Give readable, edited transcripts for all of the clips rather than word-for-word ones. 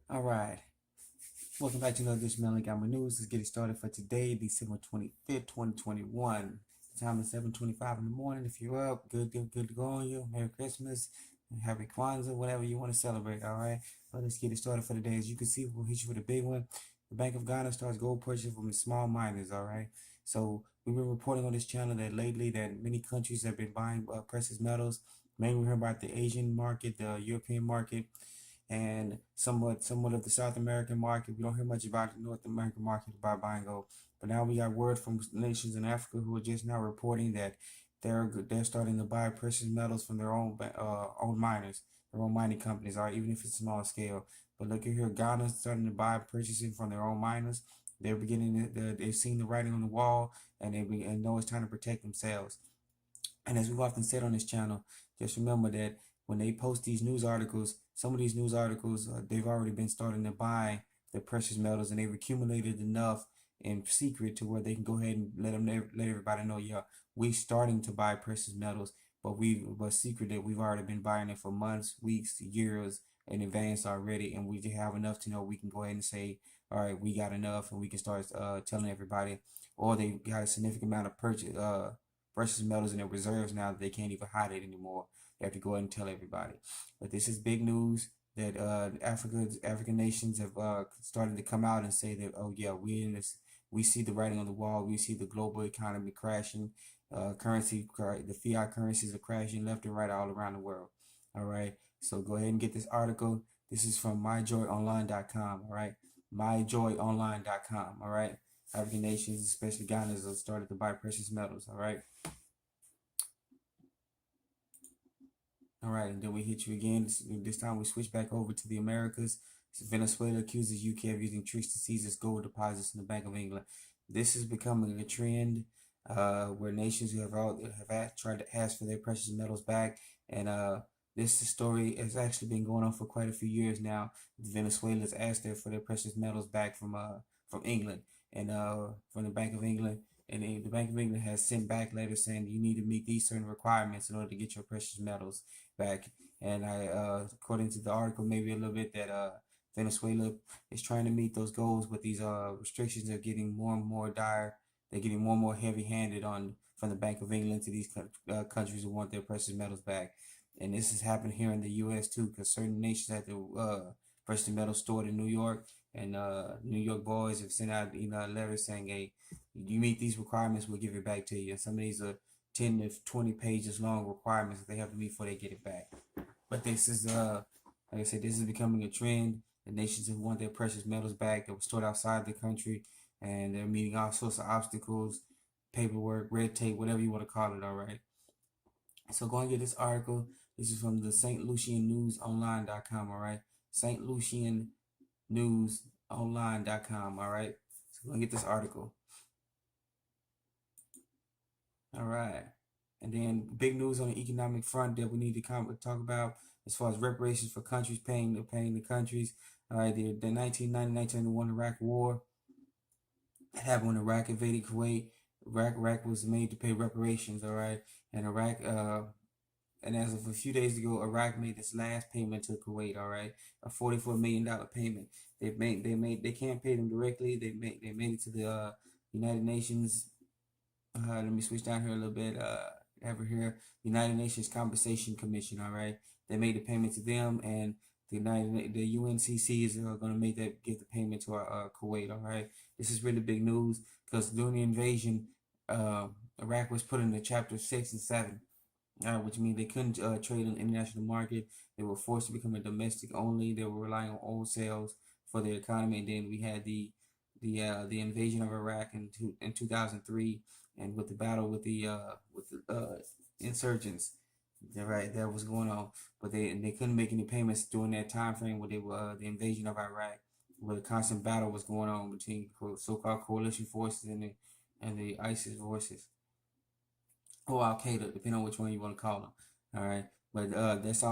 All right. Welcome back to another edition of Gamma News. Let's get it started for today, December 25th, 2021. The time is 7:25 in the morning. If you're up, good to go on you. Merry Christmas and Happy Kwanzaa, whatever you want to celebrate, all right? But let's get it started for today. As you can see, we'll hit you with a big one. The Bank of Ghana starts gold purchase from small miners, all right? So we've been reporting on this channel that lately that many countries have been buying precious metals. Mainly we heard about the Asian market, the European market, and somewhat of the South American market. We don't hear much about the North American market about buying gold. But now we got word from nations in Africa who are just now reporting that they're starting to buy precious metals from their own miners, their own mining companies, or even if it's small scale. But look at here, Ghana's starting to buy purchasing from their own miners. They're beginning they've seen the writing on the wall, and and know it's time to protect themselves. And as we've often said on this channel, just remember that when they post these news articles, some of these news articles, they've already been starting to buy the precious metals, and they've accumulated enough in secret to where they can go ahead and let everybody know, yeah, we're starting to buy precious metals, but secret that we've already been buying it for months, weeks, years in advance already, and we have enough to know we can go ahead and say, all right, we got enough, and we can start telling everybody, or they got a significant amount of precious metals in their reserves now that they can't even hide it anymore. They have to go ahead and tell everybody. But this is big news that African nations have started to come out and say that, oh yeah, we in this. We see the writing on the wall. We see the global economy crashing. The fiat currencies are crashing left and right all around the world. All right. So go ahead and get this article. This is from myjoyonline.com. All right. Myjoyonline.com. All right. African nations, especially Ghana, have started to buy precious metals. All right. All right, and then we hit you again. This time we switch back over to the Americas. Venezuela accuses UK of using tricks to seize its gold deposits in the Bank of England. This is becoming a trend where nations who have tried to ask for their precious metals back, and this story has actually been going on for quite a few years now. Venezuela's asked for their precious metals back from England and from the Bank of England. And the Bank of England has sent back letters saying you need to meet these certain requirements in order to get your precious metals back. And according to the article, maybe a little bit that Venezuela is trying to meet those goals, but these restrictions are getting more and more dire. They're getting more and more heavy-handed on from the Bank of England to these countries who want their precious metals back. And this has happened here in the U.S. too, because certain nations have their precious metals stored in New York, and New York boys have sent out letters saying, "Hey, you meet these requirements, we'll give it back to you." And some of these are 10 to 20 pages long requirements that they have to meet before they get it back. But this is like I said, this is becoming a trend. The nations who want their precious metals back that were stored outside the country, and they're meeting all sorts of obstacles, paperwork, red tape, whatever you want to call it. All right. So go and get this article. This is from the St. Lucian News Online.com. All right. St. Lucian News Online.com. All right. So go and get this article. All right. And then big news on the economic front that we need to talk about as far as reparations for countries paying the countries. All right, the 1990-1991 Iraq War happened when Iraq invaded Kuwait. Iraq was made to pay reparations. All right, and and as of a few days ago, Iraq made its last payment to Kuwait. All right, a $44 million payment. They can't pay them directly. They made it to the United Nations. Let me switch down here a little bit. Over here, United Nations Compensation Commission. All right, they made the payment to them, and the UNCC is going to give the payment to Kuwait. All right, this is really big news because during the invasion, Iraq was put into Chapter 6 and 7, which means they couldn't trade on the international market. They were forced to become a domestic only. They were relying on oil sales for their economy, and then we had the invasion of Iraq in 2003, and with the battle with the insurgents, right, that was going on. But they couldn't make any payments during that time frame where they were the invasion of Iraq, where the constant battle was going on between so-called coalition forces and the ISIS forces, or Al Qaeda, depending on which one you want to call them. All right. But that is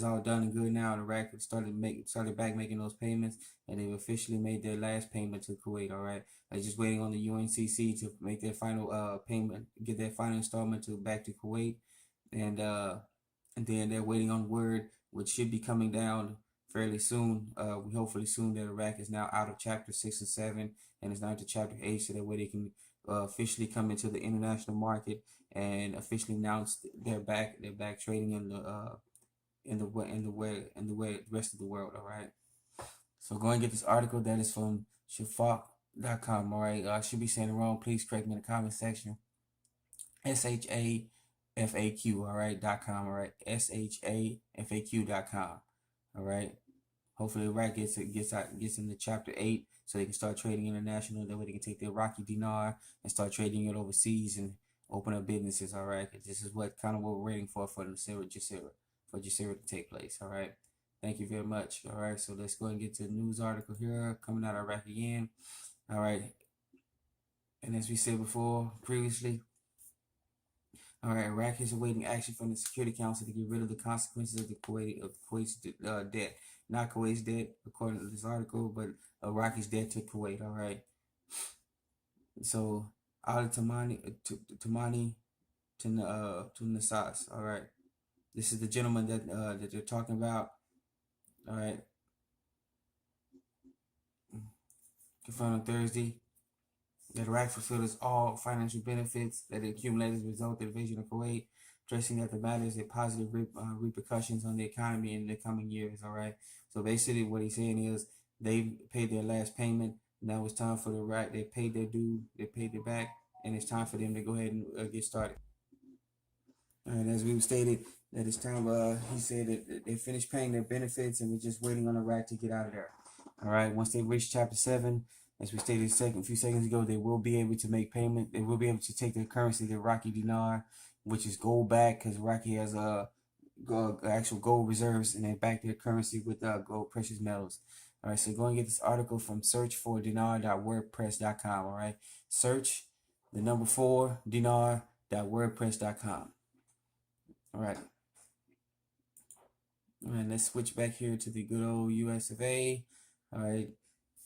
all done and good now. Iraq started back making those payments, and they've officially made their last payment to Kuwait. All right, they're just waiting on the UNCC to make their final payment, get their final installment back to Kuwait, and then they're waiting on word, which should be coming down fairly soon. We hopefully soon that Iraq is now out of chapter 6 and 7 and is now into chapter 8, so that way they can officially come into the international market and officially announce they're back trading in the rest of the world. All right. So go and get this article that is from shafaq.com. All right. I should be saying it wrong. Please correct me in the comment section. SHAFAQ. All right. .com. All right. SHAFAQ.com. All right. Hopefully Iraq gets into chapter 8 so they can start trading international. That way they can take their Iraqi dinar and start trading it overseas and open up businesses. All right. This is what we're waiting for the Jasira to take place. All right. Thank you very much. All right. So let's go and get to the news article here coming out of Iraq again. All right. And as we said previously, all right, Iraq is awaiting action from the Security Council to get rid of the consequences of Kuwait's debt. Not Kuwait's debt, according to this article, but Iraqi's debt to Kuwait. All right. So Al-Tamimi to Nass. All right. This is the gentleman that they're talking about. All right. Confirmed on Thursday that Iraq fulfills all financial benefits that it accumulated as a result of the invasion of Kuwait, stressing that the matter has positive repercussions on the economy in the coming years. All right. So basically, what he's saying is they paid their last payment. Now it's time for the Iraq. They paid their due. They paid their back, and it's time for them to go ahead and get started. All right. As we stated, that it's time. He said that they finished paying their benefits, and we're just waiting on Iraq to get out of there. All right. Once they reach chapter 7. As we stated a few seconds ago, they will be able to make payment. They will be able to take their currency, their Iraqi dinar, which is gold back, because Iraqi has actual gold reserves, and they back their currency with gold precious metals. All right, so go and get this article from search4dinar.wordpress.com. All right, search the number 4 dinar.wordpress.com. All right. All right, let's switch back here to the good old US of A. All right.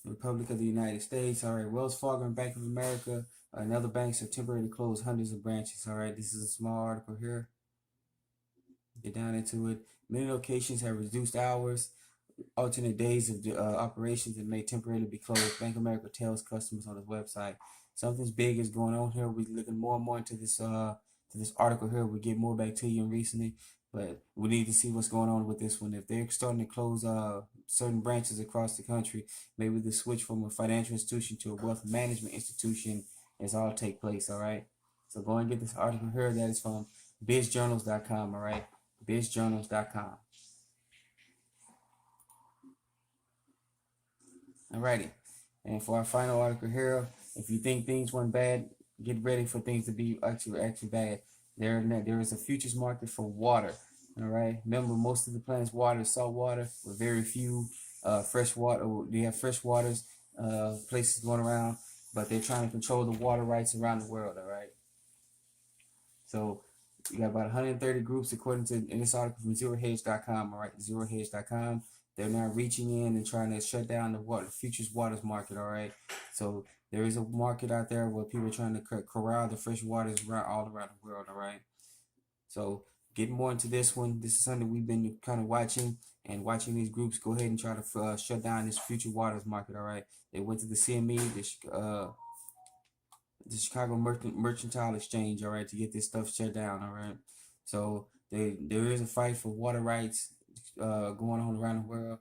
Republic of the United States. All right, Wells Fargo and Bank of America and other banks have temporarily closed hundreds of branches. All right, this is a small article here. Get down into it. Many locations have reduced hours, alternate days of operations, and may temporarily be closed. Bank of America tells customers on its website. Something's big is going on here. We're looking more and more into this article here. We get more back to you recently, but we need to see what's going on with this one. If they're starting to close certain branches across the country, maybe the switch from a financial institution to a wealth management institution is all take place. All right. So go and get this article here. That is from bizjournals.com. All right. bizjournals.com. Alrighty. And for our final article here, if you think things went bad, get ready for things to be actually bad. There is a futures market for water. All right. Remember, most of the planet's water is salt water, with very few fresh water. They have fresh waters places going around, but they're trying to control the water rights around the world. All right. So you got about 130 groups, according to in this article from zerohedge.com. All right, zerohedge.com. They're now reaching in and trying to shut down the futures waters market. All right. So there is a market out there where people are trying to corral the fresh waters all around the world. All right. So getting more into this one, this is something we've been kind of watching these groups go ahead and try to shut down this future waters market. All right. They went to the CME, the Chicago Mercantile Exchange, all right, to get this stuff shut down. All right. So there is a fight for water rights going on around the world.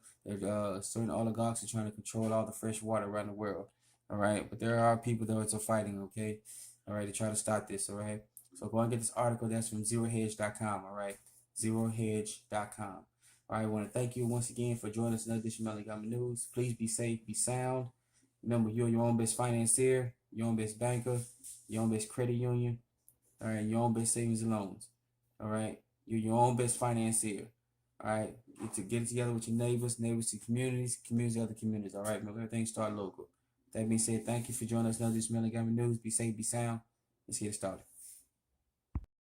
Certain oligarchs are trying to control all the fresh water around the world. All right. But there are people that are fighting, okay? All right, to try to stop this. All right. So go and get this article. That's from zerohedge.com. All right. Zerohedge.com. All right. I want to thank you once again for joining us in another edition of Al-Tamimi News. Please be safe, be sound. Remember, you're your own best financier, your own best banker, your own best credit union, all right, your own best savings and loans. All right. You're your own best financier. All right. Get it together with your neighbors to communities to other communities. All right. Remember, everything start local. That being said, thank you for joining us in another edition of Al-Tamimi News. Be safe, be sound. Let's get it started.